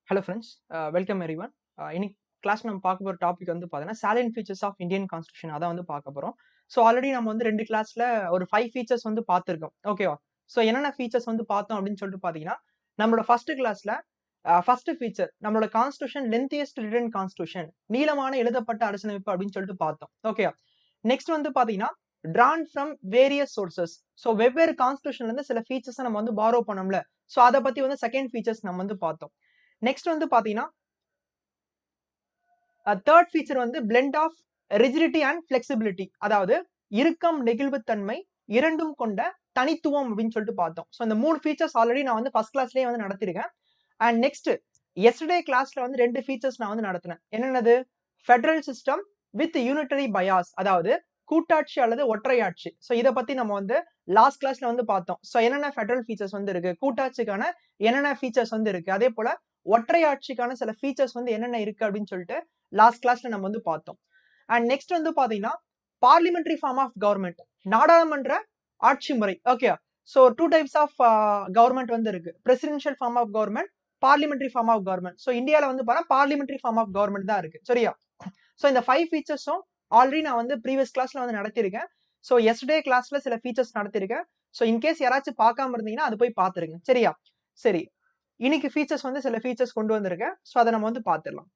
Hello friends, welcome everyone. இன்னைக்கு class நம்ம பார்க்க போற டாபிக் வந்து பார்த்தீங்கன்னா salient features of Indian Constitution அதான் வந்து பார்க்க போறோம். ஸோ ஆல்ரெடி நம்ம வந்து 2 கிளாஸ்ல ஒரு 5 ஃபீச்சர்ஸ் வந்து பார்த்துருக்கோம். ஓகேவா? ஸோ என்னென்ன ஃபீச்சர்ஸ் வந்து பார்த்தோம் அப்படின்னு சொல்லிட்டு பார்த்தீங்கன்னா, நம்மளோட ஃபர்ஸ்ட் கிளாஸ்ல ஃபர்ஸ்ட் ஃபீச்சர் நம்மளோட கான்ஸ்டியூஷன் லென்த்தியஸ்ட் ரிட்டன் கான்ஸ்டியூஷன் நீளமான எழுதப்பட்ட அரசியலமைப்பு அப்படின்னு சொல்லிட்டு பார்த்தோம். ஓகே. நெக்ஸ்ட் வந்து பார்த்தீங்கன்னா drawn from various sources. So வெவ்வேறு கான்ஸ்டியூஷன்ல இருந்து சில ஃபீச்சர்ஸ் நம்ம வந்து பாரோ பண்ணோம்ல. ஸோ அதை பத்தி வந்து செகண்ட் ஃபீச்சர்ஸ் நம்ம வந்து பார்த்தோம். நெக்ஸ்ட் வந்து பாத்தீங்கன்னா தேர்ட் ஃபீச்சர் வந்து blend of rigidity and flexibility, அதாவது இறுக்கம் நெகிழ்வுத்தன்மை இரண்டும் கொண்ட தனித்துவம் அப்படின்னு சொல்லிட்டு பார்த்தோம். ஸோ இந்த 3 ஃபீச்சர்ஸ் ஆல்ரெடி நான் வந்து ஃபர்ஸ்ட் கிளாஸ்லயே வந்து நடத்திருக்கேன். அண்ட் நெக்ஸ்ட் எஸ்டர்டே கிளாஸ்ல வந்து 2 ஃபீச்சர்ஸ் நான் வந்து நடத்தினேன். என்னென்னது? Federal system with unitary bias, அதாவது கூட்டாட்சி அல்லது ஒற்றையாட்சி. ஸோ இதை பத்தி நம்ம வந்து லாஸ்ட் கிளாஸ்ல வந்து பார்த்தோம். ஸோ என்னென்ன ஃபெடரல் ஃபீச்சர்ஸ் வந்து இருக்கு, கூட்டாட்சிக்கான என்னென்ன ஃபீச்சர்ஸ் வந்து இருக்கு, அதே போல ஒற்றையாட்சிக்கான சில ஃபீச்சர்ஸ் வந்து என்னென்ன இருக்கு அப்படின்னு சொல்லிட்டு லாஸ்ட் கிளாஸ்ல நம்ம வந்து பார்த்தோம். அண்ட் நெக்ஸ்ட் வந்து பாத்தீங்கன்னா பார்லிமெண்டரி ஃபார்ம் ஆஃப் கவர்மெண்ட், நாடாளுமன்ற ஆட்சி முறை. Okay. So 2 types of government வந்து இருக்கு. Presidential form of government, parliamentary form of government. So இந்தியாவில் வந்து பார்த்தா பார்லிமெண்டரி ஃபார்ம் ஆஃப் கவர்மெண்ட் தான் இருக்கு. சரியா? ஸோ இந்த 5 ஃபீச்சர்ஸும் ஆல்ரெடி நான் வந்து ப்ரீவியஸ் கிளாஸ்ல வந்து நடத்திருக்கேன். ஸோ எஸ்டர்டே கிளாஸ்ல சில ஃபீச்சர்ஸ் நடத்திருக்கேன். ஸோ இன்கேஸ் யாராச்சும் பார்க்காம இருந்தீங்கன்னா அது போய் பார்த்துருங்க. சரியா? சரி, இன்னைக்கு ஃபீச்சர்ஸ் வந்து சில ஃபீச்சர்ஸ் கொண்டு வந்திருக்கேன். ஸோ அதை நம்ம வந்து பார்த்துடலாம்.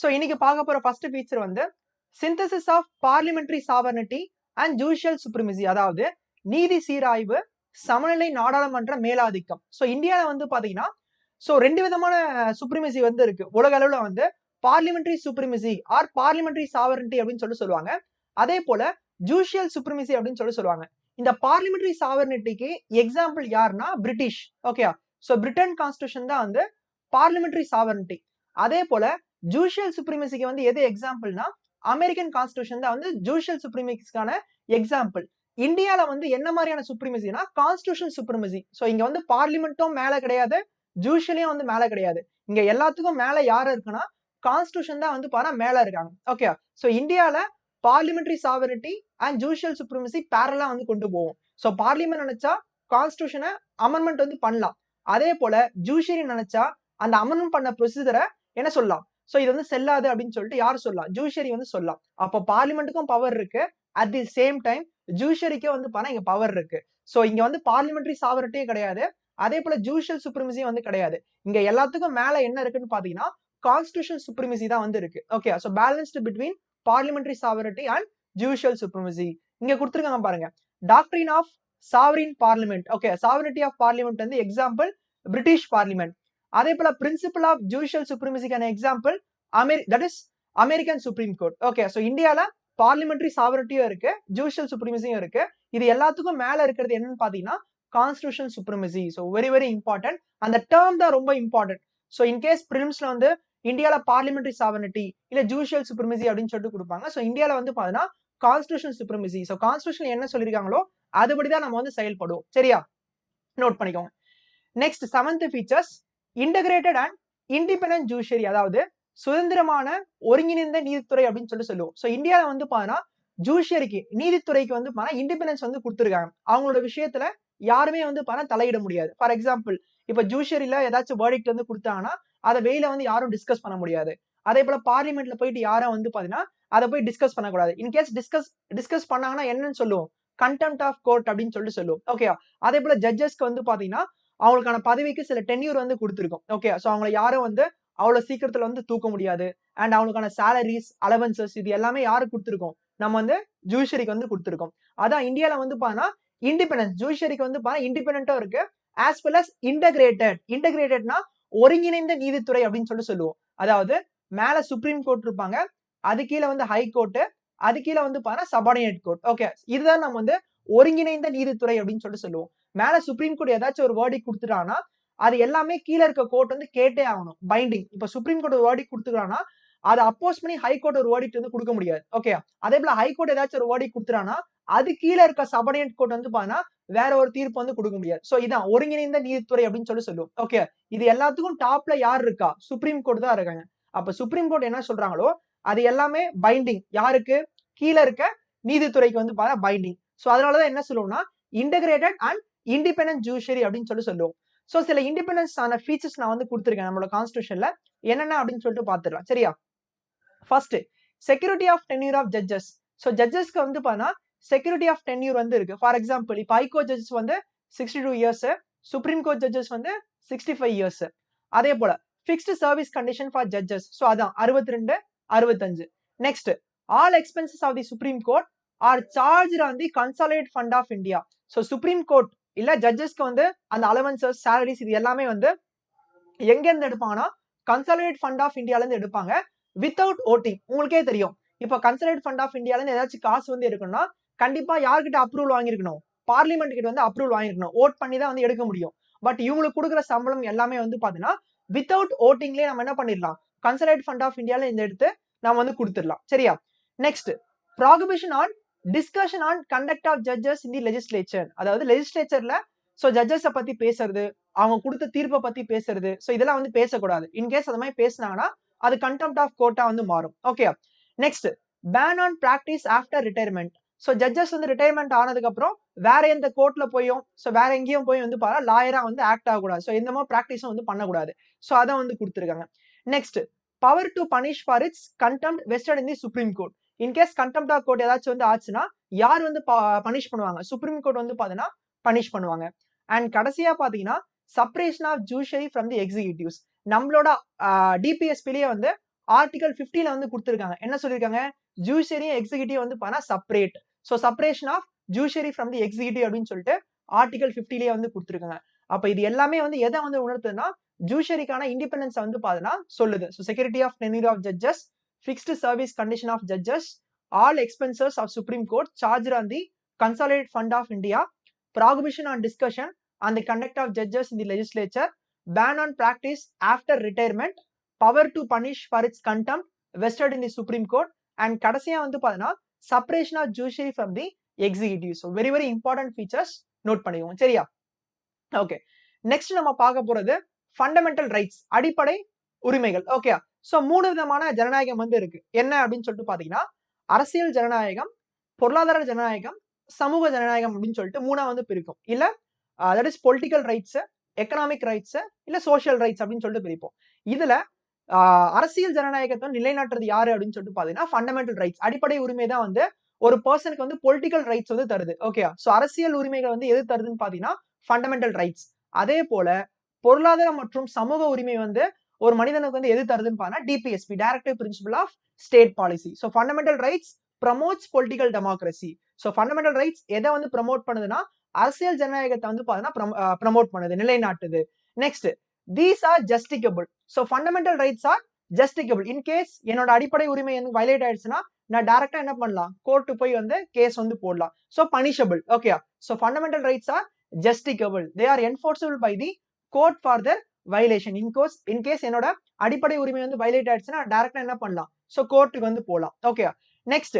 ஸோ இன்னைக்கு பார்க்க போற ஃபர்ஸ்ட் ஃபீச்சர் வந்து synthesis of parliamentary sovereignty and judicial supremacy, அதாவது நீதி சீராய்வு சமநிலை நாடாளுமன்ற மேலாதிக்கம். ஸோ இந்தியாவில் வந்து பாத்தீங்கன்னா ஸோ 2 விதமான சுப்ரிமசி வந்து இருக்கு. உலக அளவுல வந்து parliamentary supremacy or parliamentary sovereignty அப்படின்னு சொல்லி சொல்லுவாங்க. அதே போல ஜுடிஷியல் சுப்ரிமசி அப்படின்னு சொல்லி சொல்லுவாங்க. இந்த பார்லிமெண்டரி சாவர்னிட்டிக்கு எக்ஸாம்பிள் யாருன்னா British. Okay. So Britain constitution தான் வந்து பார்லிமெண்டரி சாவர்னிட்டி. அதே போல ஜுடிஷியல் சுப்ரிமசிக்கு வந்து எது எக்ஸாம்பிள்னா அமெரிக்கன் கான்ஸ்டியூஷன் தான் வந்து ஜுடிஷியல் சுப்ரிமசிக்கான எக்ஸாம்பிள். இந்தியால வந்து என்ன மாதிரியான சுப்ரிமசினா கான்ஸ்டியூஷன் சுப்ரிமசி. ஸோ இங்க வந்து பார்லிமெண்ட்டும் மேல கிடையாது, ஜுடிஷியலியும் வந்து மேல கிடையாது. இங்க எல்லாத்துக்கும் மேல யாரு இருக்குன்னா கான்ஸ்டியூஷன் தான் வந்து பாத்தா மேல இருக்காங்க. ஓகே. ஸோ இந்தியால parliamentary sovereignty and judicial supremacy பேரலா வந்து கொண்டு போவோம். ஸோ பார்லிமெண்ட் நினைச்சா கான்ஸ்டியூஷனை அமெண்ட்மெண்ட் வந்து பண்ணலாம். அதே போல ஜுடிஷியரி நினைச்சா அந்த அமெண்ட்மெண்ட் பண்ண ப்ரொசீஜரை என்ன சொல்லலாம்? சோ இது வந்து செல்லாது அப்படின்னு சொல்லிட்டு யார் சொல்லலாம்? ஜுடிஷியரி வந்து சொல்லலாம். அப்போ பார்லிமெண்ட்டுக்கும் பவர் இருக்கு, அட் தி சேம் டைம் ஜுடிஷியரிக்கே வந்து பாத்தா இங்க பவர் இருக்கு. சோ இங்க வந்து பார்லிமெண்டரி சாவரிட்டியே கிடையாது, அதே போல ஜுடிஷியல் சுப்ரிமசியும் வந்து கிடையாது. இங்க எல்லாத்துக்கும் மேல என்ன இருக்குன்னு பாத்தீங்கன்னா கான்ஸ்டியூஷன் சுப்ரிமசி தான் வந்து இருக்கு. Okay. So balanced between parliamentary sovereignty and judicial supremacy. இங்க கொடுத்துருக்காங்க பாருங்க, doctrine of sovereign parliament. Okay. Sovereignty of parliament வந்து எக்ஸாம்பிள் பிரிட்டிஷ் பார்லிமெண்ட். அதே போல பிரின்சிபல் ஆஃப் ஜுடிஷியல் சுப்ரிமசிக்கான example that is American Supreme Court. Okay. So இந்தியால parliamentary சாவரிட்டியும் இருக்கு, ஜுடிஷியல் சுப்ரிமசியும் இருக்கு. இது எல்லாத்துக்கும் மேல இருக்கிறது என்னன்னு பாத்தீங்கன்னா constitution supremacy. So very very important. அந்த டேர்ம் தான் ரொம்ப இம்பார்ட்டன்ட். சோ இன்கேஸ் பிரிலிம்ஸ்ல வந்து இந்தியால பார்லிமெண்டரி சாவரிட்டி இல்ல ஜுடிஷியல் சுப்ரிமசி அப்படின்னு சொல்லிட்டு கொடுப்பாங்க. சோ இந்தியால வந்து பாத்தீங்கன்னா கான்ஸ்டியூஷன் சுப்ரிமசி. சோ கான்ஸ்டியூஷன் என்ன சொல்லிருக்காங்களோ அதுபடிதான் நம்ம வந்து செயல்படுவோம். சரியா? நோட் பண்ணிக்கோங்க. Next 7th features integrated and independent judiciary, அதாவது சுதந்திரமான ஒருங்கிணைந்த நீதித்துறை அப்படின்னு சொல்லி சொல்லுவோம். சோ இந்தியால வந்து பாத்தீங்கன்னா ஜுடிஷியரிக்கு நீதித்துறைக்கு வந்து பாத்தீங்கன்னா இண்டிபெண்டன்ஸ் வந்து கொடுத்துருக்காங்க. அவங்களோட விஷயத்துல யாருமே வந்து பாத்தீங்கன்னா தலையிட முடியாது. ஃபார் எக்ஸாம்பிள் இப்ப ஜுடிஷியரில ஏதாச்சும் வேர்டிக்ட் வந்து கொடுத்தாங்கன்னா அதை வெளியில வந்து யாரும் டிஸ்கஸ் பண்ண முடியாது. அதே போல பார்லிமெண்ட்ல போயிட்டு யாரும் வந்து பாத்தீங்கன்னா அதை போய் டிஸ்கஸ் பண்ணக்கூடாது. இன்கேஸ் டிஸ்கஸ் பண்ணாங்கன்னா என்னன்னு சொல்லுவோம்? கண்டெம்ட் ஆஃப் கோர்ட் அப்படின்னு சொல்லிட்டு சொல்லுவோம். ஓகே. அதே போல ஜட்ஜஸ்க்கு வந்து பாத்தீங்கன்னா அவங்களுக்கான பதவிக்கு சில டென்யூர் வந்து கொடுத்துருக்கோம். ஓகே. சோ அவங்களை யாரும் வந்து அவ்வளவு சீக்கிரத்துல வந்து தூக்க முடியாது. அண்ட் அவங்களுக்கான சேலரிஸ் அலவன்சஸ் இது எல்லாமே யாருக்கு கொடுத்துருக்கோம்? நம்ம வந்து ஜுடிஷியரிக்கு வந்து கொடுத்துருக்கோம். அதான் இந்தியால வந்து பாத்தீங்கன்னா இண்டிபெண்டன்ஸ் ஜுடிஷியரிக்கு வந்து பாத்தீங்கன்னா இண்டிபெண்டன்ட்டா இருக்கு, ஆஸ் வெல் அஸ் இன்டகிரேட்டட்னா ஒருங்கிணைந்த நீதித்துறை அப்படின்னு சொல்லி சொல்லுவோம். அதாவது மேல சுப்ரீம் கோர்ட் இருப்பாங்க, அது கீழே வந்து ஹை கோர்ட், அது கீழே வந்து பாத்தீங்கன்னா சபார்டினேட் கோர்ட். ஓகே. இதுதான் நம்ம வந்து ஒருங்கிணைந்த நீதித்துறை அப்படின்னு சொல்லி சொல்லுவோம். மேல சுப்ரீம் கோர்ட் ஏதாச்சும் ஒரு வேர்டிக் கொடுத்துட்டாங்கன்னா அது எல்லாமே கீழே இருக்க கோர்ட் வந்து கேட்டே ஆகணும், பைண்டிங். இப்ப சுப்ரீம் கோர்ட் ஒரு வேர்டிக் கொடுத்துட்டாங்கன்னா அதை அப்போஸ் பண்ணி ஹை கோர்ட் ஒரு வேர்டிக் வந்து கொடுக்க முடியாது. ஓகே. அதே போல ஹை கோர்ட் ஏதாச்சும் ஒரு வேர்டிக் கொடுத்துட்டாங்கன்னா அது கீழே இருக்க சபார்டினேட் கோர்ட் வந்து பாத்தீங்கன்னா வேற ஒரு தீர்ப்பு வந்து கொடுக்க முடியாது. சோ இதான் ஒருங்கிணைந்த நீதித்துறை அப்படின்னு சொல்லி சொல்லுவோம். ஓகே. இது எல்லாத்துக்கும் டாப்ல யார் இருக்கா? சுப்ரீம் கோர்ட் தான் இருக்காங்க. அப்ப சுப்ரீம் கோர்ட் என்ன சொல்றாங்களோ அது எல்லாமே பைண்டிங் யாருக்கு? கீழே இருக்க நீதித்துறைக்கு வந்து பாத்தீங்கன்னா பைண்டிங். சோ அதனாலதான் என்ன சொல்லுவோம்னா இன்டகிரேட்டட் அண்ட் இண்டிபெண்டன்ட் ஜுடிஷியரி அப்படின்னு சொல்லி சொல்லுவோம். சோ சில இண்டிபெண்டன்ஸ் ஆன ஃபீச்சர்ஸ் நான் வந்து கொடுத்திருக்கேன் நம்மளோட கான்ஸ்டிடியூஷன்ல என்னென்ன அப்படின்னு சொல்லிட்டு பாத்துடலாம் சரியா. First security of tenure of judges. So ஜட்ஜஸ்க்கு வந்து பாத்தீங்கன்னா செக்யூரிட்டி ஆஃப் டென்யூர் வந்து இருக்கு. ஃபார் எக்ஸாம்பிள் இப்போ ஹைகோர்ட் ஜட்ஜஸ் வந்து 62 இயர்ஸ், சுப்ரீம் கோர்ட் ஜட்ஜஸ் வந்து 65 இயர்ஸ். அதே போல fixed service condition for judges. So அதான் 62, 65. Next all expenses of the supreme court are charged on the consolidate fund of India. So supreme court இல்ல ஜட்ஜஸ்க்கு வந்து அந்த allowances, salaries இது எல்லாமே வந்து எங்க இருந்து எடுப்பாங்கன்னா கன்சாலிடேட் ஃபண்ட் ஆஃப் இந்தியால இருந்து எடுப்பாங்க வித்தவுட் ஓட்டிங். உங்களுக்கே தெரியும் இப்போ கன்சாலிடேட் ஃபண்ட் ஆஃப் இந்தியால இருந்து ஏதாச்சும் காசு வந்து எடுக்கணும்னா கண்டிப்பா யார்கிட்ட அப்ரூவல் வாங்கிருக்கணும், பார்லிமெண்ட் கிட்ட வந்து அப்ரூவல் வாங்கிருக்கணும், ஓட் பண்ணி தான் வந்து எடுக்க முடியும். பட் இவங்களுக்கு கொடுக்குற சம்பளம் எல்லாமே வந்து பாத்தீங்கன்னா வித்தவுட் ஓட்டிங்லயே நம்ம என்ன பண்ணிடலாம், கன்சாலிடேட் ஃபண்ட் ஆஃப் இந்தியால இந்த எடுத்து நம்ம வந்து கொடுத்துடலாம் சரியா. Next prohibition on discussion on conduct of judges in the legislature. அதாவது லெஜிஸ்லேச்சர்ல சோ ஜட்ஜஸ பத்தி பேசுறது, அவங்க கொடுத்த தீர்ப்பை பத்தி பேசுறது, சோ இதெல்லாம் வந்து பேசக்கூடாது. இன்கேஸ் அது மாதிரி பேசினாங்கன்னா அது கண்டெம்ட் ஆஃப் கோர்ட்டா வந்து மாறும். Okay. Next ban on practice after retirement. So judges வந்து ரிட்டையர்மெண்ட் ஆனதுக்கு அப்புறம் வேற எந்த கோர்ட்ல போயும் சோ வேற எங்கேயும் போய் வந்து பாரு லாயரா வந்து ஆக்ட் ஆகக்கூடாது. சோ எந்த மாதிரி பிராக்டிஸும் வந்து பண்ணக்கூடாது. சோ அதை வந்து கொடுத்துருக்காங்க. Next power to punish for its contempt vested in the supreme court. In case contempt of court ஏதாச்சும் வந்து ஆச்சுன்னா யார் வந்து பனிஷ் பண்ணுவாங்க, சுப்ரீம் கோர்ட் வந்து பாத்தீங்கன்னா பனிஷ் பண்ணுவாங்க. அண்ட் கடைசியா பாத்தீங்கன்னா separation of judiciary from the executives. நம்மளோட டிபிஎஸ்பிலேயே வந்து ஆர்டிகல் 50ல வந்து கொடுத்திருக்காங்க. என்ன சொல்லிருக்காங்க, ஜுடிஷியரி எக்ஸிகியூட்டிவ் வந்து பண்ணா separate. So separation of judiciary from the executive அப்படின்னு சொல்லிட்டு ஆர்டிகல் 50லயே வந்து கொடுத்திருக்காங்க. அப்ப இது எல்லாமே வந்து எதை வந்து உணர்த்துதுன்னா ஜுடிஷியரிக்கான இண்டிபெண்டன்ஸ் வந்து பாத்தீங்கன்னா சொல்லுது. So security of tenure of judges, fixed service condition of judges, all expenses of supreme court charge on the consolidate fund of India, prohibition on discussion on the conduct of judges in the legislature, ban on practice after retirement, power to punish for its contempt vested in the Supreme Court, and கடைசியா வந்து பாத்தீங்கன்னா separation of judiciary from the executive. So very very important features note பண்ணிக்கோங்க சரியா. Okay. Next நம்ம பார்க்க போறது fundamental rights, அடிப்படை உரிமைகள். ஓகே. சோ 3 விதமான ஜனநாயகம் வந்து இருக்கு. என்ன அப்படின்னு சொல்லிட்டு பாத்தீங்கன்னா அரசியல் ஜனநாயகம், பொருளாதார ஜனநாயகம், சமூக ஜனநாயகம் அப்படின்னு சொல்லிட்டு 3ஆ வந்து பிரிக்கும். இல்ல that is political rights, economic rights, இல்ல சோஷியல் ரைட்ஸ் அப்படின்னு சொல்லிட்டு பிரிப்போம். இதுல அரசியல் ஜனநாயகத்தை நிலைநாட்டுறது யாரு அப்படின்னு சொல்லிட்டு பாத்தீங்கன்னா ஃபண்டமெண்டல் ரைட்ஸ், அடிப்படை உரிமை தான் வந்து ஒரு பர்சனுக்கு வந்து பொலிட்டிக்கல் ரைட்ஸ் வந்து தருது. ஓகே. சோ அரசியல் உரிமைகள் வந்து எது தருதுன்னு பாத்தீங்கன்னா ஃபண்டமெண்டல் ரைட்ஸ். அதே போல பொருளாதார மற்றும் சமூக உரிமை வந்து ஒரு மனிதனுக்கு வந்து எது தருதுன்னு பாத்தீங்கன்னா DPSP, directive principle of state policy. So fundamental rights promotes political democracy. So fundamental rights எதை வந்து ப்ரமோட் பண்ணுதுன்னா அரசியல் ஜனநாயகத்தை வந்து பாத்தீங்கன்னா ப்ரமோட் பண்ணுது, நிலைநாட்டுது. Next these are justiciable. So fundamental rights are justiciable. In case என்னோட அடிப்படை உரிமை வந்து வயலேட் ஆயிடுச்சுன்னா நான் டைரக்டா என்ன பண்ணலாம், கோர்ட்டு போய் வந்து கேஸ் வந்து போடலாம். So punishable. Okay. So fundamental rights are justiciable, they are enforceable by the court for their violation. In case என்னோட அடிப்படை உரிமை வந்து வயலேட் ஆயிடுச்சுன்னா டைரக்டா என்ன பண்ணலாம், சோ கோர்ட்டுக்கு வந்து போகலாம். Okay. Next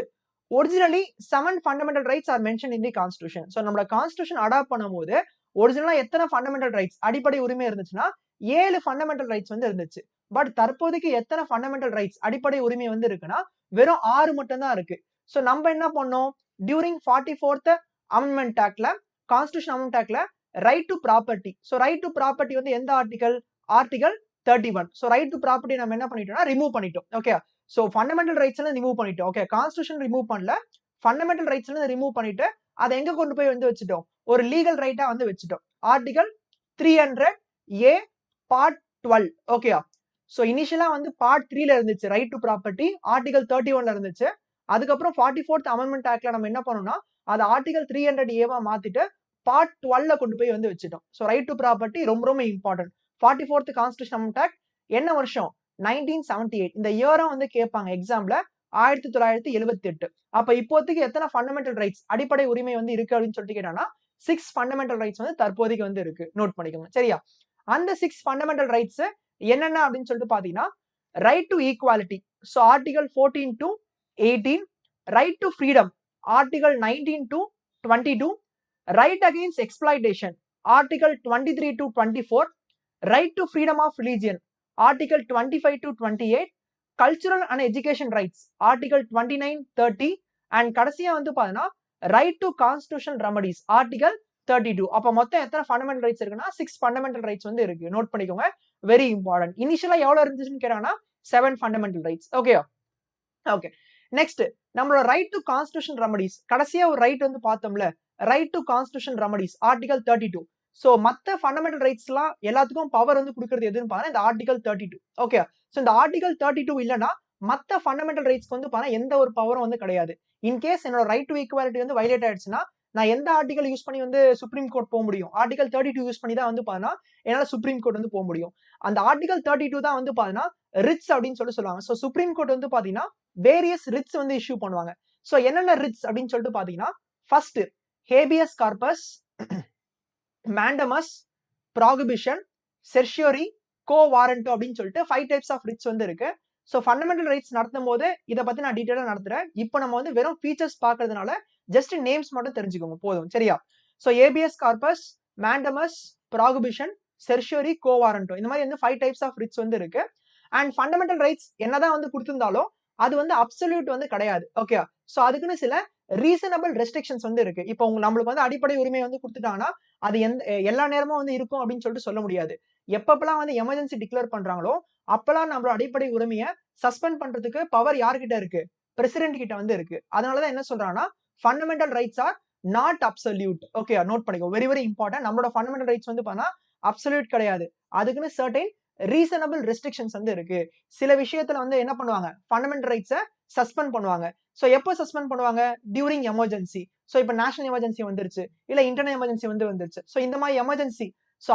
originally 7 fundamental rights are mention in the constitution. So நம்மளோட கான்ஸ்டிடியூஷன் அடாப்ட் பண்ணும்போது ஒரிஜினலா எத்தனை ஃபண்டமெண்டல் ரைட்ஸ் அடிப்படை உரிமை இருந்துச்சுன்னா 7 ஃபண்டமெண்டல் ரைட்ஸ் வந்து இருந்துச்சு. பட் தற்போதைக்கு எத்தனை ஃபண்டமெண்டல் ரைட்ஸ் அடிப்படை உரிமை வந்து இருக்குன்னா வெறும் 6 மட்டும் தான் இருக்கு. சோ நம்ம என்ன பண்ணோம், டியூரிங் 44th அமெண்ட்மெண்ட் ஆக்ட்ல, கான்ஸ்டிடியூஷன் அமெண்ட்மெண்ட் ஆக்ட்ல right to property. So right to property வந்து எந்த article, article 31. So right to property நம்ம என்ன பண்ணிட்டோம்னா ரிமூவ் பண்ணிட்டோம். ஓகே. சோ ஃபண்டமெண்டல் ரைட்ஸ்ல ரிமூவ் பண்ணிட்டோம். ஓகே. கான்ஸ்டிடியூஷன் ரிமூவ் பண்ணல, ஃபண்டமெண்டல் ரைட்ஸ்ல ரிமூவ் பண்ணிட்டு அதை எங்க கொண்டு போய் வந்து வச்சுட்டோம், ஒரு லீகல் ரைட்டா வந்து வச்சுட்டோம். Article 300A part 12. Okay. So இனிஷியலா வந்து பார்ட் 3ல இருந்துச்சு ரைட் டு ப்ராப்பர்ட்டி, ஆர்டிகல் 31ல இருந்துச்சு. அதுக்கப்புறம் 44th அமெண்ட்மெண்ட் ஆக்ட்ல நம்ம என்ன பண்ணோம்னா அது ஆர்டிகல் 300A மாத்திட்டு பார்ட் 12ல கொண்டு போய் வந்து வச்சுட்டோம். சோ ரைட் டு ப்ராப்பர்ட்டி ரொம்ப ரொம்ப important. 44th constitution amendment act என்ன வருஷம், 1978. இந்த இயரும் வந்து கேட்பாங்க எக்ஸாம்ல, 1978. அப்ப இப்போதைக்கு எத்தனை ஃபண்டமெண்டல் ரைட்ஸ் அடிப்படை உரிமை வந்து இருக்கு அப்படின்னு சொல்லிட்டு கேட்டாங்கன்னா 6 ஃபண்டமெண்டல் ரைட்ஸ் வந்து தற்போதைக்கு வந்து இருக்கு. நோட் பண்ணிக்கோங்க சரியா. அந்த 6 ஃபண்டமெண்டல் ரைட்ஸ் என்னென்ன அப்படின்னு சொல்லிட்டு பாத்தீங்கன்னா right to equality. So article 14 to 18, right to freedom, article 19 to 22, right against exploitation, article 23 to 24, right to freedom of religion, article 25 to 28, cultural and education rights, article 29, 30, and கடைசியா வந்து பாத்தீங்கன்னா right to constitutional remedies, article 32. அப்ப மொத்தம் எத்தனை fundamental rights இருக்குன்னா 6 fundamental rights வந்து இருக்கு. Note பண்ணிக்கோங்க. Very important. இனிஷியலா எவ்வளவு இருந்துச்சுன்னு கேட்டாங்கன்னா 7 fundamental rights. Okay. Okay. Next நம்மளோட ரைட் டு கான்ஸ்டிடியூஷன் ரெமடிஸ். கடைசியா ஒரு ரைட் வந்து பார்த்தோம்ல, right to constitution remedies article 32. So மத்த ஃபண்டமெண்டல் ரைட்ஸ்லாம் எல்லாத்துக்கும் பவர் வந்து கொடுக்கிறது எதுன்னு பாருங்க, இந்த ஆர்டிகல் 32. ஓகே. சோ இந்த ஆர்டிகல் 32 இல்லனா மத்த ஃபண்டமெண்டல் ரைட்ஸ்க்கு வந்து பாருங்க எந்த ஒரு பவரும் வந்து கிடையாது. இன் கேஸ் என்னோட ரைட் டு ஈக்குவாலிட்டி வந்து வயலேட் ஆயிடுச்சுன்னா நான் எந்த ஆர்டிகல் யூஸ் பண்ணி வந்து சுப்ரீம் கோர்ட் போக முடியும்? ஆர்டிகல் 32 யூஸ் பண்ணி தான் வந்து பாத்தீங்கன்னா என்னால சுப்ரீம் கோர்ட் வந்து போக முடியும். அந்த ஆர்டிகல் 32 தான் வந்து பாத்தீங்கன்னா ரிட்ஸ் அப்படின்னு சொல்லுவாங்க. சோ சுப்ரீம் கோர்ட் வந்து பாத்தீங்கன்னா வேரியஸ் ரிட்ஸ் வந்து இஷ்யூ பண்ணுவாங்க. சோ என்னென்ன ரிட்ஸ் அப்படின்னு சொல்லிட்டு பாத்தீங்கன்னா first habeas corpus, mandamus, prohibition, certiorari, quo warranto அப்படின்னு சொல்லிட்டு 5 டைப்ஸ் ஆஃப் ரிட்ஸ் வந்து இருக்கு. சோ ஃபண்டமெண்டல் ரைட்ஸ் நடத்தும் போது இதை பத்தி நான் டீடைலா நடத்துறேன். இப்போ நம்ம வந்து வெறும் ஃபீச்சர்ஸ் பாக்குறதுனால ஜஸ்ட் நேம்ஸ் மட்டும் தெரிஞ்சுக்கோங்க போதும். சரியா? So habeas corpus, mandamus, prohibition, certiorari, quo warranto இந்த மாதிரி வந்து 5 டைப்ஸ் ஆஃப் ரிட்ஸ் வந்து இருக்கு. அண்ட் ஃபண்டமெண்டல் ரைட்ஸ் என்னதான் வந்து கொடுத்திருந்தாலும் அது வந்து அப்சல்யூட் வந்து கிடையாது. ஓகே. சோ அதுக்குன்னு சில ரீசனபிள் ரெஸ்ட்ரிக்ஷன்ஸ் வந்து இருக்கு. இப்போ நம்மளுக்கு வந்து அடிப்படை உரிமை வந்து கொடுத்துட்டாங்கன்னா அது எல்லா நேரமும் வந்து இருக்கும் அப்படின்னு சொல்லிட்டு சொல்ல முடியாது. எப்பப்பெல்லாம் வந்து எமர்ஜென்சி டிக்ளேர் பண்றாங்களோ அப்பெல்லாம் நம்மளோட அடிப்படை உரிமையை சஸ்பெண்ட் பண்றதுக்கு பவர் யார்கிட்ட இருக்கு? பிரசிடென்ட் கிட்ட வந்து இருக்கு. அதனாலதான் என்ன சொல்றாங்கன்னா fundamental rights are not absolute. Okay, note பண்ணிக்கோ. Very very important. நம்மளோட ஃபண்டமெண்டல் ரைட்ஸ் வந்து பார்த்தா அப்சல்யூட் கிடையாது. அதுக்குன்னு சர்டைன் ரீசனபிள் ரெஸ்ட்ரிக்ஷன்ஸ் வந்து இருக்கு. சில விஷயத்துல வந்து என்ன பண்ணுவாங்க? ஃபண்டமெண்டல் ரைட்ஸை சஸ்பெண்ட் பண்ணுவாங்க. சோ எப்போ சஸ்பெண்ட் பண்ணுவாங்க? During emergency. சோ இப்போ நேஷனல் எமர்ஜென்சி வந்துருச்சு, இல்ல இன்டர்னல் எமர்ஜென்சி வந்துருச்சு. சோ இந்த மாதிரி எமர்ஜென்சி, சோ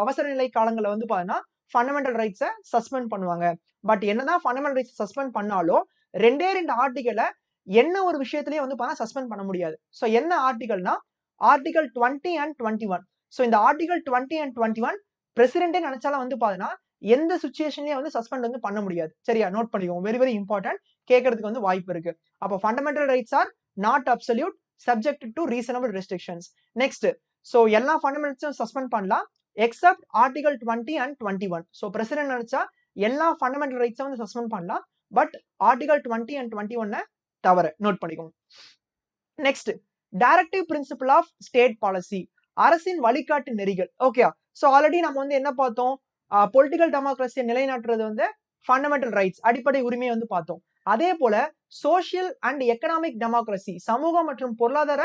அவசர நிலை காலங்களில் வந்து பாத்தீங்கன்னா ஃபண்டமெண்டல் ரைட்ஸை சஸ்பெண்ட் பண்ணுவாங்க. பட் என்னதான் ஃபண்டமெண்டல் ரைட்ஸ் சஸ்பெண்ட் பண்ணாலும் 2 ஆர்டிகலை என்ன ஒரு விஷயத்திலேயே வந்து பாத்தீங்கன்னா சஸ்பெண்ட் பண்ண முடியாது. சோ என்ன ஆர்டிகல்னா ஆர்டிகல் 20 அண்ட் 21. சோ இந்த ஆர்டிகல் 20 அண்ட் 21 பிரசிடென்டே நினைச்சாலும் வந்து பாத்தீங்கன்னா எந்த சுச்சுவேஷன்லயும் வந்து சஸ்பெண்ட் வந்து பண்ண முடியாது. சரியா? நோட் பண்ணிக்கோங்க. Very very important. கேட்கறதுக்கு வந்து வாய்ப்பு இருக்கு. அப்போ fundamental rights are not absolute, subject to reasonable restrictions. Next, so எல்லா ஃபண்டமெண்டல்ஸும் சஸ்பெண்ட் பண்ணலாம் except article 20 and 21. So president நினைச்சா எல்லா ஃபண்டமெண்டல் ரைட்ஸும் வந்து சஸ்பெண்ட் பண்ணலாம். பட் ஆர்டிகல் 20 அண்ட் 21 தவிர. நோட் பண்ணிக்கோங்க. Next, directive principle of state policy. அரசின் வழிகாட்டு நெறிகள். ஓகே. சோ ஆல்ரெடி நம்ம வந்து என்ன பார்த்தோம்? பொலிட்டிக்கல் டெமோக்ரஸியை நிலைநாட்டுறது வந்து ஃபண்டமெண்டல் ரைட்ஸ், அடிப்படை உரிமையை வந்து பார்த்தோம். அதே போல சோசியல் அண்ட் எக்கனாமிக் டெமோக்ரஸி, சமூக மற்றும் பொருளாதார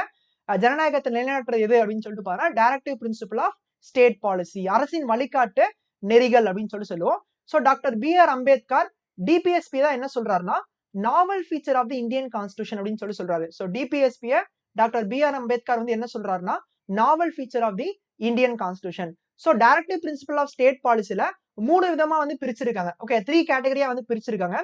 ஜனநாயகத்தை நிலைநாட்டுறது எது அப்படின்னு சொல்லிட்டு பாருங்க, directive principle of state policy, அரசின் வழிகாட்டு நெறிகள் அப்படின்னு சொல்லுவோம். So doctor B.R. Ambedkar DPSP தான் என்ன சொல்றாருன்னா novel feature of the Indian constitution அப்படின்னு சொல்றாரு. So டிபிஎஸ்பியை doctor B.R. அம்பேத்கர் வந்து என்ன சொல்றாருன்னா novel feature of the Indian constitution. So directive principle of state பாலிசில 3 விதமா வந்து பிரிச்சிருக்காங்க. ஓகே, 3 கேட்டகரியா வந்து பிரிச்சிருக்காங்க.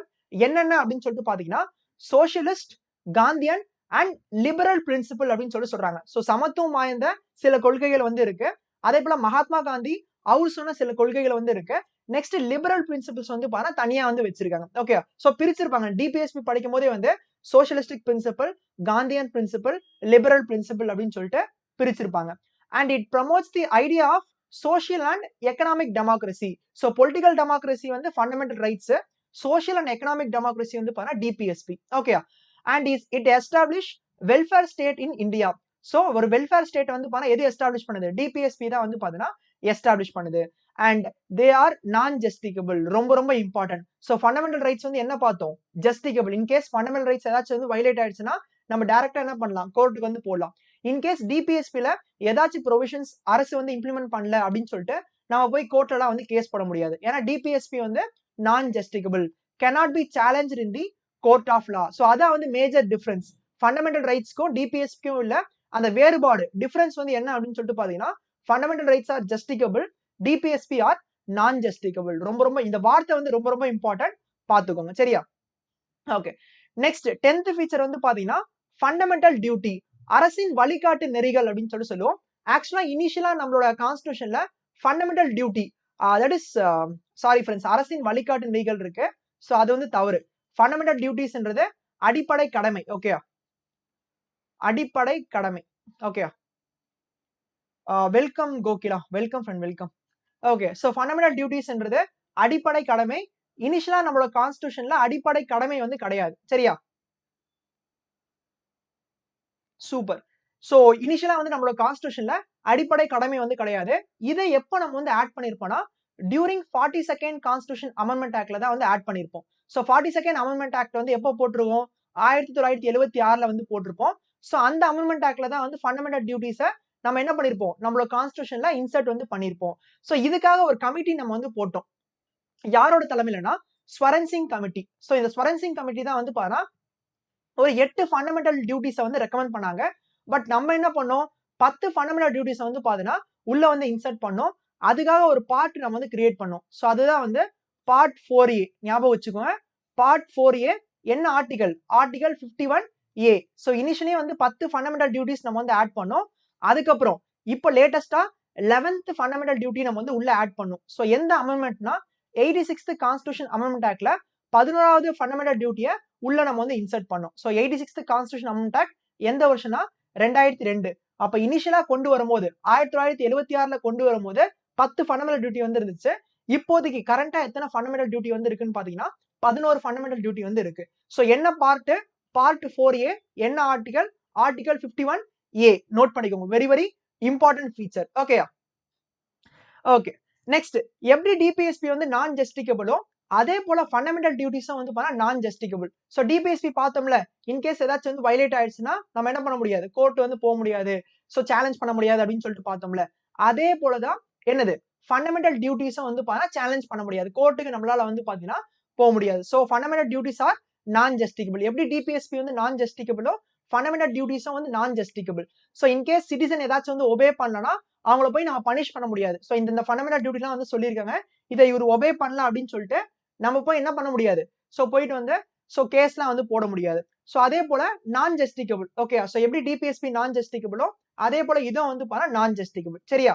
என்னென்ன அப்படின்னு சொல்லிட்டு பாத்தீங்கன்னா socialist, Gandhian and liberal principle அப்படின்னு சொல்றாங்க. சோ சமத்துவம் வாய்ந்த சில கொள்கைகள் வந்து இருக்கு. அதே போல மகாத்மா காந்தி அவர் சொன்ன சில கொள்கைகள் வந்து இருக்கு. நெக்ஸ்ட் லிபரல் பிரின்சிபல்ஸ் வந்து பாத்தா தனியா வந்து வச்சிருக்காங்க. Okay, so பிரிச்சிருப்பாங்க. டிபிஎஸ்பி படிக்கும் போதே வந்து socialistic principle, Gandhian principle, liberal principle அப்படின்னு சொல்லிட்டு பிரிச்சிருப்பாங்க. And it promotes the idea of social and economic democracy. So political democracy வந்து fundamental rights, social and economic democracy வந்து பாத்தா DPSP. Okay. And it establish welfare state in India. So ஒரு welfare state வந்து பாத்தா எது establish பண்ணுது? DPSP தான் வந்து பாத்தீங்கன்னா எஸ்டாப்ளிஷ் பண்ணுது. And they are non justiciable. ரொம்ப ரொம்ப இம்பார்ட்டன்ட். சோ ஃபண்டமெண்டல் ரைட்ஸ் வந்து என்ன பார்த்தோம்? ஜஸ்டிகபிள். இன் கேஸ் ஃபண்டமெண்டல் ரைட்ஸ் ஏதாச்சும் வந்து வயலேட் ஆயிடுச்சுன்னா நம்ம டைரக்டா என்ன பண்ணலாம்? கோர்ட்டுக்கு வந்து போடலாம். இன்கேஸ் டிபிஎஸ்பில ஏதாச்சும் ப்ரொவிஷன்ஸ் அரசு வந்து இம்ப்ளிமெண்ட் பண்ணல அப்படின்னு சொல்லிட்டு நம்ம போய் கோர்ட்ல வந்து கேஸ் போட முடியாது. ஏன்னா டிபிஎஸ்பி வந்து non justiciable, cannot be challenged in the court of law. So அதான் வந்து மேஜர் டிஃபரன்ஸ். ஃபண்டமெண்டல் ரைட்ஸ்க்கும் டிபிஎஸ்பிக்கும் இல்ல அந்த வேறுபாடு டிஃபரன்ஸ் வந்து என்ன அப்படின்னு சொல்லிட்டு பாத்தீங்கன்னா fundamental rights are justiciable, DPSP are non justiciable. ரொம்ப ரொம்ப இந்த வார்த்தை வந்து ரொம்ப ரொம்ப இம்பார்ட்டன்ட், பாத்துக்கோங்க. சரியா? ஓகே. நெக்ஸ்ட் 10th ஃபீச்சர் வந்து பாத்தீங்கன்னா ஃபண்டமெண்டல் டியூட்டி, அரசின் வழிகாட்டு நெறிகள் அப்படின்னு சொல்லுவோம். ஆக்சுவலா இனிஷியலா நம்மளோட கான்ஸ்டிடியூஷன்ல fundamental duty, that is sorry friends, அரசின் வழிகாட்டு நெறிகள் இருக்கு. சோ அது வந்து தவறு. ஃபண்டமெண்டல் டியூட்டிஸ்ன்றது அடிப்படை கடமை. ஓகே, அடிப்படை கடமை. Okay, welcome Kokila, welcome friend, welcome. Okay, so fundamental டியூட்டிஸ்ன்றது அடிப்படை கடமை. இனிஷியலா நம்மளோட கான்ஸ்டிடியூஷன்ல அடிப்படை கடமை வந்து கிடையாது. சரியா? சூப்பர். சோ இனிஷியலா வந்து நம்மளோட கான்ஸ்டிடியூஷன்ல அடிப்படை கடமை வந்து கிடையாது. இதை எப்போ நம்ம வந்து ஆட் பண்ணிருப்போம்னா டியூரிங் 42nd கான்ஸ்டிடியூஷன் அமெண்ட்மெண்ட் ஆக்ட்ல தான் வந்து ஆட் பண்ணிருப்போம். ஸோ 42nd அமெண்ட்மெண்ட் ஆக்ட் வந்து எப்போ போட்டிருக்கோம்? 1976ல வந்து போட்டிருப்போம். ஸோ அந்த அமெண்ட்மெண்ட் ஆக்ட்ல தான் வந்து ஃபண்டமெண்டல் டியூட்டிஸை நம்ம என்ன பண்ணிருப்போம்? நம்மளோட கான்ஸ்டிடியூஷன்ல இன்சர்ட் வந்து பண்ணிருப்போம். ஸோ இதுக்காக ஒரு கமிட்டி நம்ம வந்து போட்டோம். யாரோட தலைமையிலனா ஸ்வரன் சிங் கமிட்டி. ஸோ இந்த ஸ்வரன் சிங் கமிட்டி தான் வந்து பாத்தா ஒரு 8 ஃபண்டமெண்டல் டியூட்டிஸை வந்து ரெக்கமெண்ட் பண்ணாங்க. பட் நம்ம என்ன பண்ணோம்? 10 ஃபண்டமெண்டல் டியூட்டிஸை வந்து பாத்தீங்கன்னா உள்ள வந்து இன்சர்ட் பண்ணோம். அதுக்காக ஒரு பார்ட் நம்ம வந்து கிரியேட் பண்ணோம். ஸோ அதுதான் வந்து பார்ட் 4A. ஞாபகம் வச்சுக்கோங்க. பார்ட் 4A என்ன article? Article 51A. So initially வந்து 10 ஃபண்டமெண்டல் டியூட்டிஸ் நம்ம வந்து ஆட் பண்ணோம். அதுக்கப்புறம் இப்போ லேட்டஸ்டா 11th ஃபண்டமெண்டல் டியூட்டி நம்ம வந்து உள்ள ஆட் பண்ணோம். ஸோ எந்த அமெண்ட்மெண்ட்னா 86th கான்ஸ்டிடியூஷன் அமெண்ட்மெண்ட் ஆக்ட்ல 11வது ஃபண்டமெண்டல் டியூட்டியை உள்ள நம்ம வந்து இன்சர்ட் பண்ணோம். So 86th constitution amendment act எந்த வருஷம்னா 2002. அப்ப இனிஷியலா கொண்டு வரும்போது 1976ல கொண்டு வரும்போது 10 ஃபண்டமெண்டல் டியூட்டி வந்து இருந்துச்சு. இப்போதைக்கு கரண்டா எத்தனை ஃபண்டமெண்டல் டியூட்டி வந்து இருக்குன்னு பாத்தீங்கன்னா 11 ஃபண்டமெண்டல் டியூட்டி வந்து இருக்கு. ஸோ என்ன பார்ட்? பார்ட் 4A என்ன ஆர்டிகல்? Article 51A. நோட் பண்ணிக்கோங்க. Very very important feature. ஓகேயா? ஓகே. நெக்ஸ்ட் எப்படி டிபிஎஸ்பி வந்து நான் ஜஸ்டிகபிளோ அதே போல ஃபண்டமெண்டல் டியூட்டிஸும் வந்து பார்த்தா நான் ஜஸ்டிகபிள். ஸோ டிபிஎஸ்பி பார்த்தோம்ல, இன்கேஸ் ஏதாச்சும் வந்து வயலேட் ஆயிடுச்சுன்னா நம்ம என்ன பண்ண முடியாது? கோர்ட் வந்து போக முடியாது. ஸோ சேலஞ்ச் பண்ண முடியாது அப்படின்னு சொல்லிட்டு பார்த்தோம்ல. அதே போலதான் என்னது ஃபண்டமெண்டல் டியூட்டிஸும் வந்து பார்த்தா சேலஞ்ச் பண்ண முடியாது. கோர்ட்டுக்கு நம்மளால வந்து பார்த்தீங்கன்னா போக முடியாது. So fundamental duties are non ஜஸ்டிகபிள். எப்படி டிபிஎஸ்பி வந்து நான் ஜஸ்டிகபிளோ ஃபண்டமெண்டல் டியூட்டிஸும் வந்து நான் ஜஸ்டிகபிள். ஸோ இன்கேஸ் சிட்டிசன் ஏதாச்சும் வந்து ஒபே பண்ணலன்னா அவங்கள போய் நம்ம பனிஷ் பண்ண முடியாது. ஸோ இந்த ஃபண்டமெண்டல் டியூட்டிலாம் வந்து சொல்லியிருக்காங்க. இதை இவர் ஒபே பண்ணலாம் அப்படின்னு சொல்லிட்டு நம்ம போய் என்ன பண்ண முடியாது? ஸோ போயிட்டு வந்து ஸோ கேஸ்லாம் வந்து போட முடியாது. ஸோ அதே போல நான் ஜஸ்டிகபிள். ஓகே. ஸோ எப்படி டிபிஎஸ்பி நான் ஜஸ்டிகபிளோ அதே போல இதுவும் வந்து பார்த்தா நான் ஜஸ்டிகபிள். சரியா?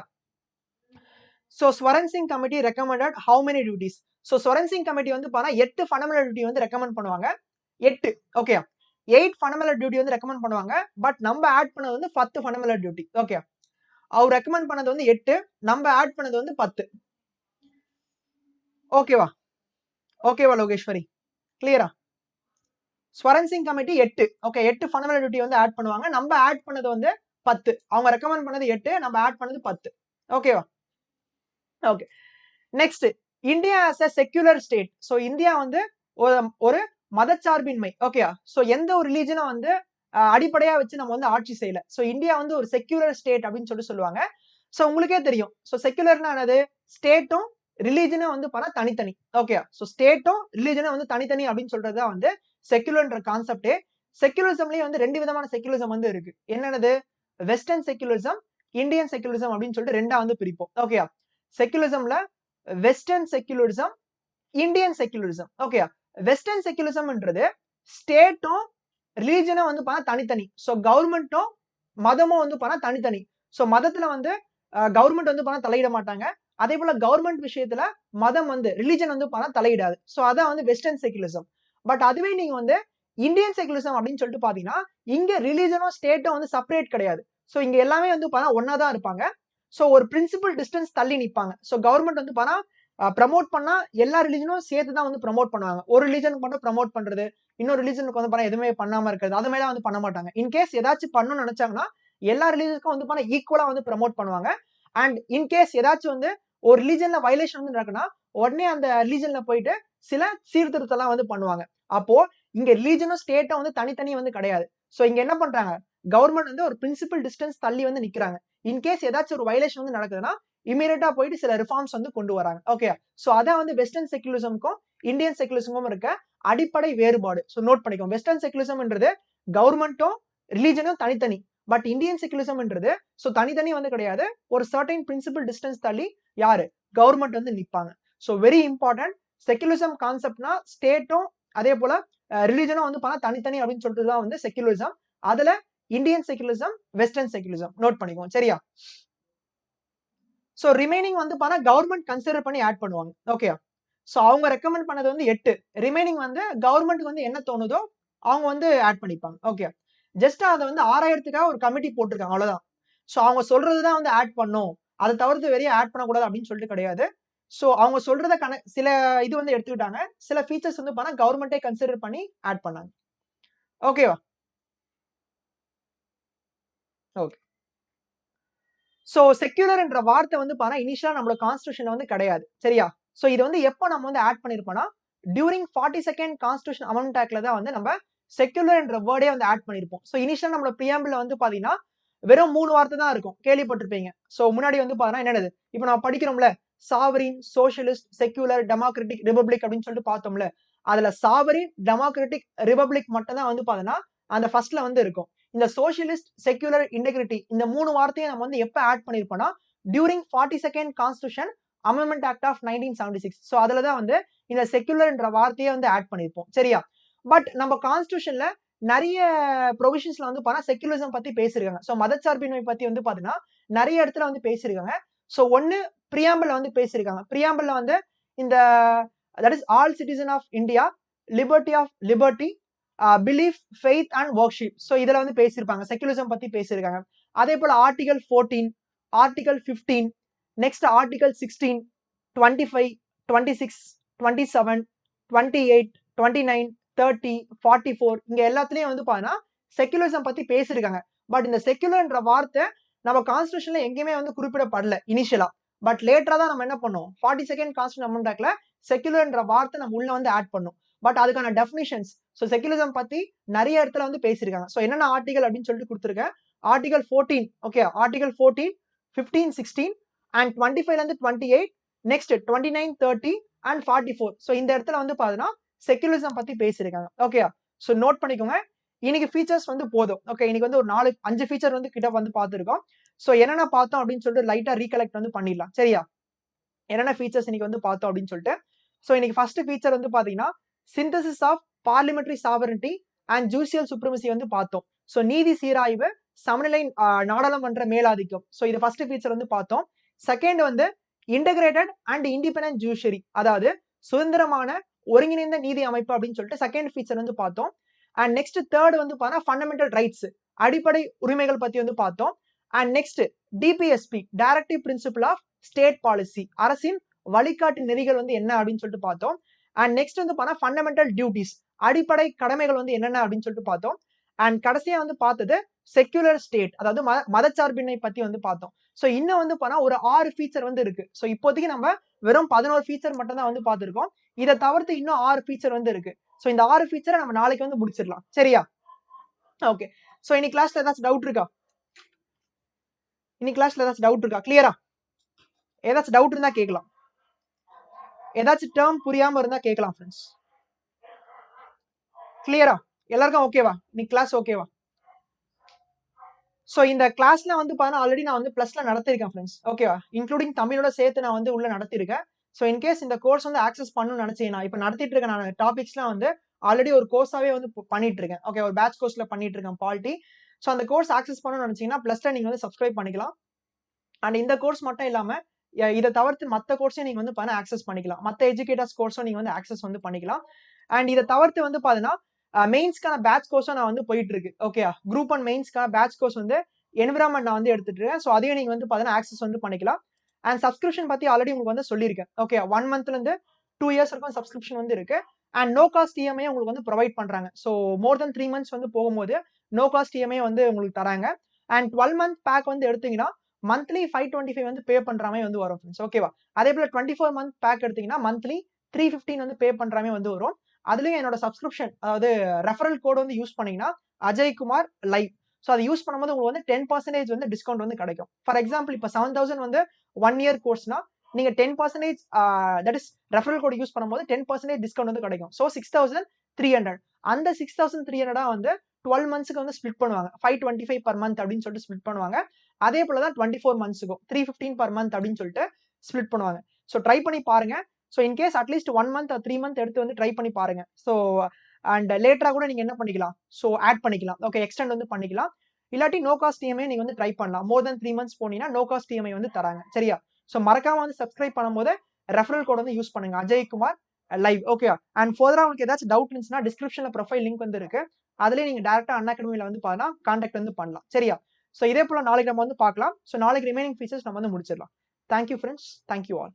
So Swaran Singh committee recommended how many duties? So Swaran Singh committee வந்து பார்த்தா 8 ஃபண்டமெண்டல் டியூட்டி வந்து ரெக்கமெண்ட் பண்ணுவாங்க. 8. ஓகே. 8 ஃபண்டமெண்டல் டியூட்டி வந்து ரெக்கமெண்ட் பண்ணுவாங்க. பட் நம்ம ஆட் பண்ணது வந்து 10 ஃபண்டமெண்டல் டியூட்டி. ஓகே. அவர் ரெக்கமெண்ட் பண்ணது வந்து 8, நம்ம ஆட் பண்ணது வந்து 10. ஓகேவா? ஓகேவா லோகேஸ்வரி? கிளியரா? Swaran Singh committee 8. Okay. 8 fundamental duty வந்து ஆட் பண்ணுவாங்க. நம்ம ஆட் பண்ணது வந்து 10. அவங்க ரெக்கமெண்ட் பண்ணது 8, நம்ம ஆட் பண்ணது 10. ஓகேவா? Okay. Next India as a secular state. So India வந்து ஒரு மதச்சார்பின்மை. ஓகேயா? ஸோ எந்த ஒரு ரிலீஜனும் வந்து அடிப்படையா வச்சு நம்ம வந்து ஆட்சி செய்யல. ஸோ இந்தியா வந்து ஒரு செக்யூலர் ஸ்டேட் அப்படின்னு சொல்லுவாங்க. ஸோ உங்களுக்கே தெரியும். ஸோ செக்யூலர்னா என்னது? ஸ்டேட்டும் ரிலீஜனும் வந்து பார்த்தா தனித்தனி. ஓகே. ஸோ ஸ்டேட்டும் ரிலீஜனும் வந்து தனித்தனி அப்படின்னு சொல்றது தான் வந்து செக்யூலர்ன்ற கான்செப்டே. செக்யூலரிசம்லயே வந்து 2 விதமான செக்யூலரிசம் வந்து இருக்கு. என்னது? வெஸ்டர்ன் செக்யூலரிசம், இந்தியன் செக்யூலரிசம் அப்படின்னு சொல்லிட்டு ரெண்டா வந்து பிரிப்போம். ஓகே. செக்யூலரிசம்ல western secularism, Indian secularism. Okay. Western செக்யூலரிசம்ன்றது ஸ்டேட்டும் ரிலீஜனும் வந்து பார்த்தா தனித்தனி. ஸோ கவர்மெண்ட்டும் மதமும் வந்து பார்த்தா தனித்தனி. ஸோ மதத்துல வந்து கவர்மெண்ட் வந்து பார்த்தா தலையிட மாட்டாங்க. அதே போல கவர்மெண்ட் விஷயத்துல மதம் வந்து ரிலீஜன் வந்து பார்த்தா தலையிடாது. ஸோ அதான் வந்து வெஸ்டர்ன் செக்யூலரிசம். பட் அதுவே நீங்க வந்து இந்தியன் செக்யூலரிசம் அப்படின்னு சொல்லிட்டு பாத்தீங்கன்னா இங்க ரிலீஜனும் ஸ்டேட்டும் வந்து செப்பரேட் கிடையாது. ஸோ இங்க எல்லாமே வந்து பார்த்தா ஒன்னா தான் இருப்பாங்க. ஸோ ஒரு பிரின்சிபல் டிஸ்டன்ஸ் தள்ளி நிப்பாங்க. ஸோ கவர்மெண்ட் வந்து பார்த்தா ப்ரமோட் பண்ணா எல்லா ரிலீஜனும் சேர்த்து தான் வந்து ப்ரமோட் பண்ணுவாங்க. ஒரு ரிலீஜனுக்கு மட்டும் ப்ரமோட் பண்றது, இன்னொரு ரிலீஜனுக்கு வந்து பார்த்தா எதுவுமே பண்ணாம இருக்கிறது, அது மேல வந்து பண்ண மாட்டாங்க. இன்கேஸ் ஏதாச்சும் பண்ணணும்னு நினைச்சாங்கன்னா எல்லா ரிலீஜனுக்கும் வந்து பார்த்தா ஈக்குவலா வந்து ப்ரமோட் பண்ணுவாங்க. அண்ட் இன்கேஸ் ஏதாச்சும் வந்து ஒரு ரிலீஜன்ல வயலேஷன் வந்து நடக்குன்னா உடனே அந்த ரிலீஜன்ல போயிட்டு சில சீர்திருத்தம்லாம் வந்து பண்ணுவாங்க. அப்போ இங்க ரிலீஜனும் ஸ்டேட்டும் வந்து தனித்தனி வந்து கிடையாது. சோ இங்க என்ன பண்றாங்க? கவர்மெண்ட் வந்து ஒரு பிரின்சிபல் டிஸ்டன்ஸ் தள்ளி வந்து நிக்கிறாங்க. இன்கேஸ் ஏதாச்சும் ஒரு வயலேஷன் வந்து நடக்குதுன்னா இமீடியட்டா போயிட்டு சில ரிஃபார்ம்ஸ் வந்து கொண்டு வராங்க. ஓகே. சோ அதான் வந்து வெஸ்டர்ன் செக்யூலரிசம்க்கும் இந்தியன் செக்யூலரிசம்க்கும் இருக்க அடிப்படை வேறுபாடு. சோ நோட் பண்ணிக்கோங்க. வெஸ்டர்ன் செக்யூலரிசம்ன்றது கவர்மெண்ட்டும் ரிலீஜனும் தனித்தனி. பட் இந்தியன் செக்யூலரிசம்ன்றது சோ தனித்தனி வந்து கிடையாது. ஒரு சர்டைன் பிரின்சிபல் டிஸ்டன்ஸ் தள்ளி யாரு? கவர்மெண்ட் வந்து நிப்பாங்க. So very important. செக்யூலரிசம் கான்செப்ட்னா ஸ்டேட்டும் அதே போல ரிலீஜனும் வந்து பார்த்தா தனித்தனி அப்படின்னு சொல்லிட்டு தான் வந்து செக்யூலரிசம். அதுல Indian secularism, western secularism note பண்ணிக்கோங்க. சரியா? சோ ரிமைனிங் வந்து பார்த்தா கவர்மெண்ட் கன்சிடர் பண்ணி ஆட் பண்ணுவாங்க. ஓகே. சோ அவங்க ரெக்கமெண்ட் பண்ணது வந்து 8. ரிமைனிங் வந்து கவர்மெண்ட்க்கு வந்து என்ன தோணுதோ அவங்க வந்து ஆட் பண்ணிப்பாங்க. ஓகே. ஜஸ்ட் அதை வந்து ஆராயறதுக்காக ஒரு கமிட்டி போட்டிருக்காங்க. அவ்வளவுதான். சோ அவங்க சொல்றதுதான் வந்து ஆட் பண்ணும். அதை தவிர்த்து வெளியே ஆட் பண்ணக்கூடாது அப்படின்னு சொல்லிட்டு கிடையாது. சோ அவங்க சொல்றத சில இது வந்து எடுத்துக்கிட்டாங்க. சில ஃபீச்சர்ஸ் வந்து பார்த்தா கவர்மெண்டே கன்சிடர் பண்ணி ஆட் பண்ணாங்க. ஓகேவா? ஓகே. சோ செக்யூலர் என்ற வார்த்தை வந்து பாத்தீங்கன்னா இனிஷியலா நம்மளோட கான்ஸ்டிடியூஷன்ல வந்து கிடையாது. சரியா? சோ இது வந்து எப்போ நம்ம வந்து ஆட் பண்ணிருப்போம்னா டியூரிங் 42nd கான்ஸ்டிடியூஷன் அமெண்ட்மென்ட் ஆக்ட்ல தான் வந்து நம்ம செக்யூலர் என்ற வேர்டே வந்து ஆட் பண்ணிருப்போம். சோ இனிஷியலா நம்மளோட பிரியாம்பிள்ல வந்து பாத்தீங்கன்னா வெறும் 3 வார்த்தை தான் இருக்கும். கேள்விப்பட்டிருப்பீங்க. சோ முன்னாடி வந்து பாத்தீங்கன்னா என்னது? இப்போ நம்ம படிக்கிறோம்ல sovereign, socialist, secular, democratic, republic அப்படின்னு சொல்லிட்டு பார்த்தோம்ல. அதுல சாவரின், டெமோக்ராட்டிக், ரிபப்ளிக் மட்டும் தான் வந்து பாத்தீங்கன்னா அந்த ஃபர்ஸ்ட்ல வந்து இருக்கும். இந்த சோஷியலிஸ்ட், செக்யூலர், இன்டெகிரிட்டி இந்த 3 வார்த்தையை நம்ம வந்து எப்ப ஆட் பண்ணிருப்போம்னா during 42nd constitution amendment act of 1976. So அதுல தான் வந்து இந்த செக்யூலர் என்ற வார்த்தையை வந்து ஆட் பண்ணிருப்போம். சரியா? பட் நம்ம கான்ஸ்டிடியூஷன்ல நிறைய ப்ரொவிஷன்ஸ்ல வந்து பாத்தீங்கன்னா செக்யூலரிசம் பத்தி பேசிருக்காங்க. சோ மதச்சார்பின்மை பத்தி வந்து பாத்தீங்கன்னா நிறைய இடத்துல வந்து பேசிருக்காங்க. சோ ஒன்னு பிரியாம்பிள்ல வந்து பேசிருக்காங்க. பிரியாம்பிள்ல வந்து இந்த that is all citizen of India, liberty, belief, faith and worship. So இதுல வந்து பேசியிருப்பாங்க. செக்யூலிசம் பத்தி பேசியிருக்காங்க. அதே போல ஆர்டிகல் 14, ஆர்டிகல் 15, நெக்ஸ்ட் ஆர்டிகல் 16, 25, 26, 27, 28, 29, 30, 44 இங்க எல்லாத்துலயும் வந்து பாத்தீங்கன்னா செக்யூலரிசம் பத்தி பேசியிருக்காங்க. பட் இந்த செக்யூலர்ன்ற வார்த்தை நம்ம கான்ஸ்டிடியூஷன்ல எங்கேயுமே வந்து குறிப்பிடப்படல இனிஷியலா. பட் லேட்டரா தான் நம்ம என்ன பண்ணோம் 42nd கான்ஸ்டிடியூஷன் அமெண்ட்மென்ட் ஆக்ட்ல செக்யூலர்ன்ற வார்த்தை நம்ம உள்ள வந்து ஆட் பண்ணோம். பட் அதுக்கான டெஃபினிஷன்ஸ் ஸோ செக்யூலரிசம் பத்தி நிறைய இடத்துல வந்து பேசியிருக்காங்க. ஸோ என்னென்ன ஆர்டிகல் அப்படின்னு சொல்லிட்டு கொடுத்துருக்கேன். ஆர்டிகல் 14 ஓகே ஆர்டிகல் 14, 15, 16 அண்ட் 25ல இருந்து 28 நெக்ஸ்ட் 29, 30 அண்ட் 44. ஸோ இந்த இடத்துல வந்து பாத்தீங்கன்னா செக்யூலரிசம் பத்தி பேசியிருக்காங்க. ஓகே ஸோ நோட் பண்ணிக்கோங்க. இன்னைக்கு ஃபீச்சர்ஸ் வந்து போதும். ஓகே இன்னைக்கு வந்து ஒரு 4-5 ஃபீச்சர் வந்து கிட்ட வந்து பார்த்துருக்கோம். ஸோ என்னென்ன பார்த்தோம் அப்படின்னு சொல்லிட்டு லைட்டா ரீகலெக்ட் வந்து பண்ணிடலாம். சரியா? என்னென்ன ஃபீச்சர்ஸ் இன்னைக்கு வந்து பார்த்தோம் அப்படின்னு சொல்லிட்டு. ஸோ இன்னைக்கு ஃபர்ஸ்ட் ஃபீச்சர் வந்து பாத்தீங்கன்னா synthesis of parliamentary sovereignty and judicial supremacy வந்து பார்த்தோம். ஸோ நீதி சீராய்வு, சமநிலை, நாடாளுமன்ற மேலாதிக்கம். ஸோ இது ஃபர்ஸ்ட் ஃபீச்சர் வந்து பார்த்தோம். செகண்ட் வந்து இன்டகிரேட்டட் அண்ட் இண்டிபெண்டன்ட் ஜுடிஷியரி, அதாவது சுதந்திரமான ஒருங்கிணைந்த நீதி அமைப்பு அப்படின்னு சொல்லிட்டு செகண்ட் ஃபீச்சர் வந்து பார்த்தோம். அண்ட் நெக்ஸ்ட் தேர்ட் வந்து பார்த்தா ஃபண்டமெண்டல் ரைட்ஸ், அடிப்படை உரிமைகள் பத்தி வந்து பார்த்தோம். And next DPSP, directive principle of state policy, அரசின் வழிகாட்டு நெறிகள் வந்து என்ன அப்படின்னு சொல்லிட்டு பார்த்தோம். அண்ட் நெக்ஸ்ட் வந்து பார்த்தா ஃபண்டமெண்டல் டியூட்டிஸ், அடிப்படை கடமைகள் வந்து என்னென்ன அப்படின்னு சொல்லிட்டு பார்த்தோம். அண்ட் கடைசியா வந்து பார்த்தது செக்யூலர் ஸ்டேட், அதாவது மதச்சார்பின்மை பத்தி வந்து பார்த்தோம். ஸோ இன்னும் வந்து பார்த்தா ஒரு 6 ஃபீச்சர் வந்து இருக்கு. ஸோ இப்போதைக்கு நம்ம வெறும் 11 ஃபீச்சர் மட்டும் தான் வந்து பார்த்திருக்கோம். இதை தவிர்த்து இன்னும் 6 ஃபீச்சர் வந்து இருக்கு. ஸோ இந்த 6 ஃபீச்சரை நம்ம நாளைக்கு வந்து முடிச்சிடலாம். சரியா? ஓகே ஸோ இன்னைக்கு கிளாஸ்ல ஏதாச்சும் டவுட் இருக்கா? இன்னைக்கு கிளாஸ்ல ஏதாச்சும் டவுட் இருக்கா? கிளியரா? ஏதாச்சும் டவுட் இருந்தா கேட்கலாம். ஏதாச்சும் டேர்ம் புரியாம இருந்தா கேட்கலாம் ஃப்ரெண்ட்ஸ். கிளியரா? எல்லாருக்கும் ஓகேவா? இன்னைக்கு கிளாஸ் ஓகேவா? சோ இந்த கிளாஸ்ல வந்து பாத்தீங்கன்னா ஆல்ரெடி நான் வந்து பிளஸ்ல நடத்திருக்கேன் ஃப்ரெண்ட்ஸ். ஓகேவா? இன்க்ளூடிங் தமிழோட சேர்த்து நான் வந்து உள்ள நடத்திருக்கேன். சோ இன்கேஸ் இந்த கோர்ஸ் வந்து ஆக்சஸ் பண்ணணும்னு நினைச்சீங்கன்னா இப்ப நடத்திட்டு இருக்க நான் டாபிக்ஸ்லாம் வந்து ஆல்ரெடி ஒரு கோர்ஸாவே வந்து பண்ணிட்டு இருக்கேன். ஓகே ஒரு பேட்ச் கோர்ஸ்ல பண்ணிட்டு இருக்கேன் பாலிட்டி. சோ அந்த கோர்ஸ் ஆக்சஸ் பண்ணணும்னு நினைச்சீங்கன்னா பிளஸ்ல நீங்க வந்து சப்ஸ்கிரைப் பண்ணிக்கலாம். அண்ட் இந்த கோர்ஸ் மட்டும் இல்லாம இதை தவிர்த்து மத்த கோர்ஸையும் நீங்க வந்து பாத்தீங்கன்னா ஆக்சஸ் பண்ணிக்கலாம். மத்த எஜுகேட்டர்ஸ் கோர்ஸும் நீங்க வந்து ஆக்சஸ் வந்து பண்ணிக்கலாம். அண்ட் இதை தவிர்த்து வந்து பாத்தீங்கன்னா மெயின்ஸ்க்கான பேட்ச் கோர்ஸும் நான் வந்து போயிட்டு இருக்கு. ஓகே குரூப் அண்ட் மெயின்ஸ்க்கான பேட்ச் கோர்ஸ் வந்து என்விரான்மெண்ட் நான் வந்து எடுத்துட்டு இருக்கேன். ஸோ அதையும் நீங்க வந்து பாத்தீங்கன்னா ஆக்சஸ் வந்து பண்ணிக்கலாம். அண்ட் சப்ஸ்கிரிப்ஷன் பத்தி ஆல்ரெடி உங்களுக்கு வந்து சொல்லியிருக்கேன். ஓகே 1 மந்த்ல இருந்து 2 இயர்ஸ் வரைக்கும் சப்ஸ்கிரிப்ஷன் வந்து இருக்கு. அண்ட் நோ காஸ்ட் இஎம்ஐ உங்களுக்கு வந்து ப்ரொவைட் பண்றாங்க. ஸோ மோர் தென் 3 மந்த்ஸ் வந்து போகும்போது நோ காஸ்ட் இஎம்ஐ வந்து உங்களுக்கு தராங்க. அண்ட் 12 மந்த் பேக் வந்து எடுத்தீங்கன்னா மந்த்லி 525 வந்து பே பண்ற மாதிரி வந்து வரும் ஃப்ரெண்ட்ஸ். ஓகேவா? அதே போல 24 மந்த் பேக் எடுத்தீங்கன்னா மந்த்லி 315 வந்து பே பண்ற மாதிரி வந்து வரும். அதுலயும் என்னோட சப்ஸ்கிரிப்ஷன் அதாவது ரெஃபரல் கோட் வந்து யூஸ் பண்ணீங்கன்னா அஜய்குமார் லைவ். ஸோ அதை யூஸ் பண்ணும்போது உங்களுக்கு வந்து 10% வந்து டிஸ்கவுண்ட் வந்து கிடைக்கும். ஃபார் எக்ஸாம்பிள் இப்போ 7000 வந்து 1 இயர் கோர்ஸ்னா நீங்க 10% that is referral code use பண்ணும்போது 10% டிஸ்கவுண்ட் வந்து கிடைக்கும். ஸோ 6300 அந்த 6300 வந்து 12 மந்த்ஸ்க்கு வந்து ஸ்பிளிட் பண்ணுவாங்க. 525 பர் மந்த் அப்படின்னு சொல்லிட்டு ஸ்பிளிட் பண்ணுவாங்க. அதே போல தான் 24 மந்த்ஸ்க்கும் 315 பர் மந்த் அப்படின்னு சொல்லிட்டு ஸ்பிளிட் பண்ணுவாங்க. ஸோ ட்ரை பண்ணி பாருங்க. So in case at least 1 month 3 month எடுத்து வந்து ட்ரை பண்ணி பாருங்க. ஸோ அண்ட் லேட்டரா கூட நீங்க என்ன பண்ணிக்கலாம், ஸோ ஆட் பண்ணிக்கலாம். ஓகே எக்ஸ்டெண்ட் வந்து பண்ணிக்கலாம். இல்லாட்டி நோ காஸ்ட் இஎம்ஐ நீங்க வந்து ட்ரை பண்ணலாம். மோர் தென் 3 மந்த்ஸ் போனீங்கன்னா நோ காஸ்ட் இஎம்ஐ வந்து தராங்க. சரியா? ஸோ மறக்காம வந்து சப்ஸ்கிரைப் பண்ணும்போது ரெஃபரல் கோட் வந்து யூஸ் பண்ணுங்க அஜய்குமார் லைவ். ஓகே அண்ட் ஃபர்தரா உங்களுக்கு ஏதாச்சும் டவுட் இருந்துச்சுன்னா டிஸ்கிரிப்ஷன்ல ப்ரொஃபைல் லிங்க் வந்து இருக்கு. அதுலேயே நீங்க டேரக்டா அன்அகாடமில வந்து பாத்தீங்கன்னா கான்டாக்ட் வந்து பண்ணலாம். சரியா? ஸோ இதே போல நாளைக்கு நம்ம வந்து பார்க்கலாம். ஸோ நாளைக்கு ரிமைனிங் ஃபீச்சர்ஸ் நம்ம வந்து முடிச்சிடலாம். Thank you friends. Thank you all.